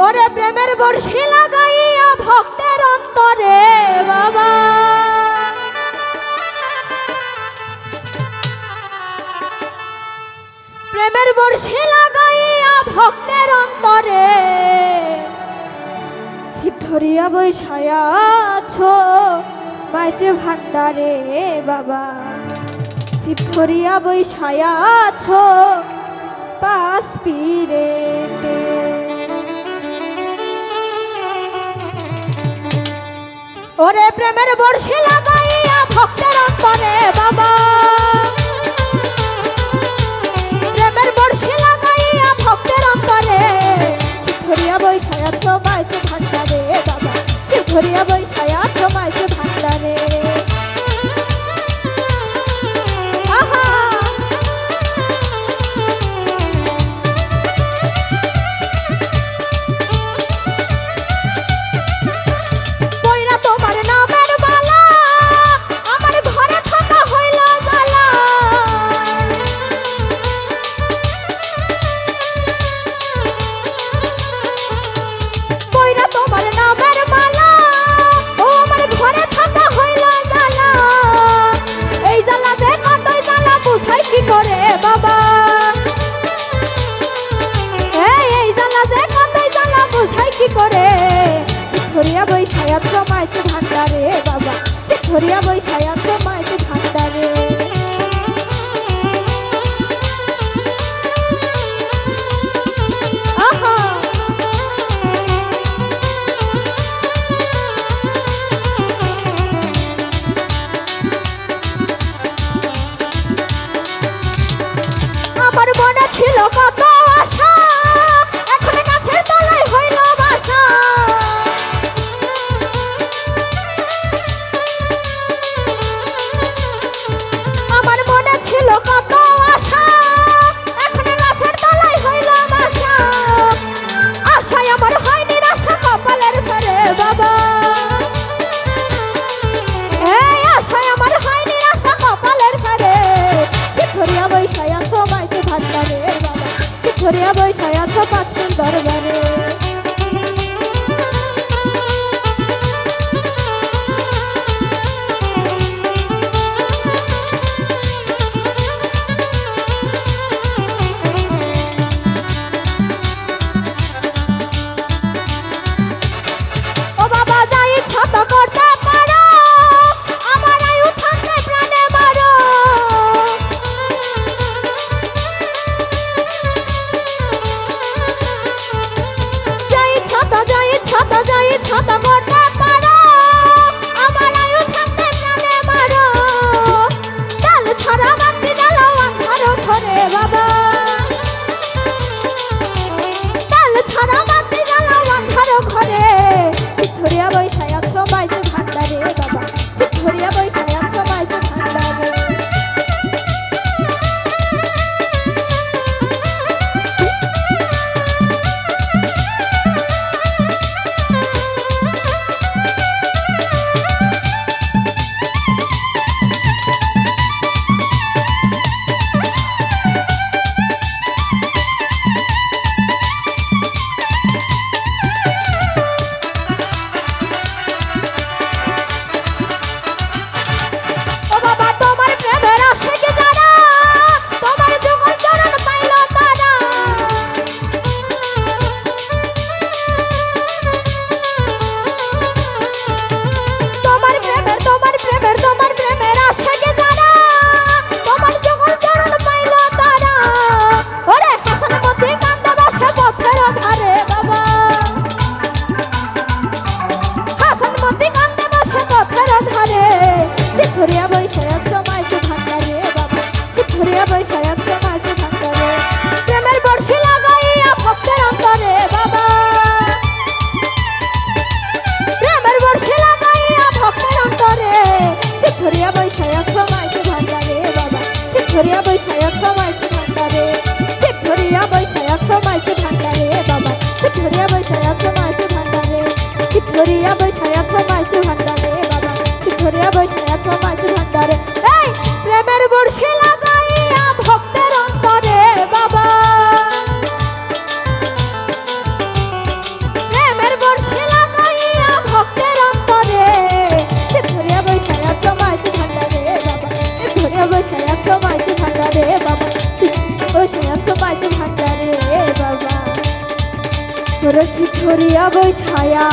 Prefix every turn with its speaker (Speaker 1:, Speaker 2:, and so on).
Speaker 1: ওরে প্রেমের বর্ষি লাগাইয়া ভক্তের অন্তরে বাবা, প্রেমের বর্ষি লাগাইয়া ভক্তের অন্তরে শিব ধরিয়া বৈশায়া আছো মাইজে ভান্ডারে বাবা, শিব ধরিয়া বৈশায়া আছো পাশ পীরেতে। ওরে প্রেমের বর্ষি লাগাইয়া ভক্তের অন্তরে বাবা, প্রেমের বর্ষি লাগাইয়া ভক্তের অন্তরে ধরিয়া বৈশায় আছো মাইজে ভান্ডারে বাবা, ধরিয়া বৈশায় আছো মাইজে ভান্ডারে। ধরিয়া বৈশায় আছো মাইজে ভান্ডারে বাবা, ধরিয়া বৈশায় আছো মাইজে ভান্ডারে। আমার মনে ছিল কত আশা, এখন গাছের তলায় হইল বাসা। আমার মনে ছিল কত আশা, এখন গাছের তলায় হইল বাসা। আশায় আমার হয় নিরাশা কপালের ঘরে বাবা, এই আশায় আমার হয় নিরাশা কপালের ঘরে। ধরিয়া বৈশায় আছো মাইজে ভান্ডারে বাবা, ধরিয়া বৈশায় আছো পাঁচজন দরবারে। ও বাবা যা ইচ্ছা তো করতে পারো, আমার আয়ু থাকতে প্রাণে মারো। যা ইচ্ছা তো করতে পারো, আমার আয়ু থাকতে প্রাণে মারো। ডাল ছাড়া বাতি জ্বালাও আন্ধার ঘরে বাবা, ডাল ছাড়া বাতি জ্বালাও আন্ধার ঘরে। ধরিয়া বৈশায় আছো মাইজে ভান্ডারে বাবা, ধরিয়া বৈশায় আছো মাইজে ভান্ডারে। ধরিয়া বৈশায় আছো মাইজে ভান্ডারে বাবা, ধরিয়া বৈশায় আছো মাইজে ভান্ডারে। প্রেমের বর্ষি লাগাইয়া ভক্তের অন্তরে বাবা, প্রেমের বর্ষি লাগাইয়া ভক্তের অন্তরে। ধরিয়া বৈশায় আছো মাইজে ভান্ডারে বাবা, ধরিয়া বৈশায় আছো মাইজে ভান্ডারে। ধরিয়া বৈশায় আছো মাইজে ভান্ডারে বাবা, ধরিয়া বৈশায় আছো মাইজে ভান্ডারে। ধরিয়া বৈশায় আছো মাইজে ভান্ডারে বাবা, ধরিয়া বৈশায় আছো মাইজে ভান্ডারে। এই প্রেমের বর্ষি লাগাইয়া ভক্তের অন্তরে বাবা, মাঝে ভান্ডারে বাবা তোর সিদ্ধরিয়া বৈশায়া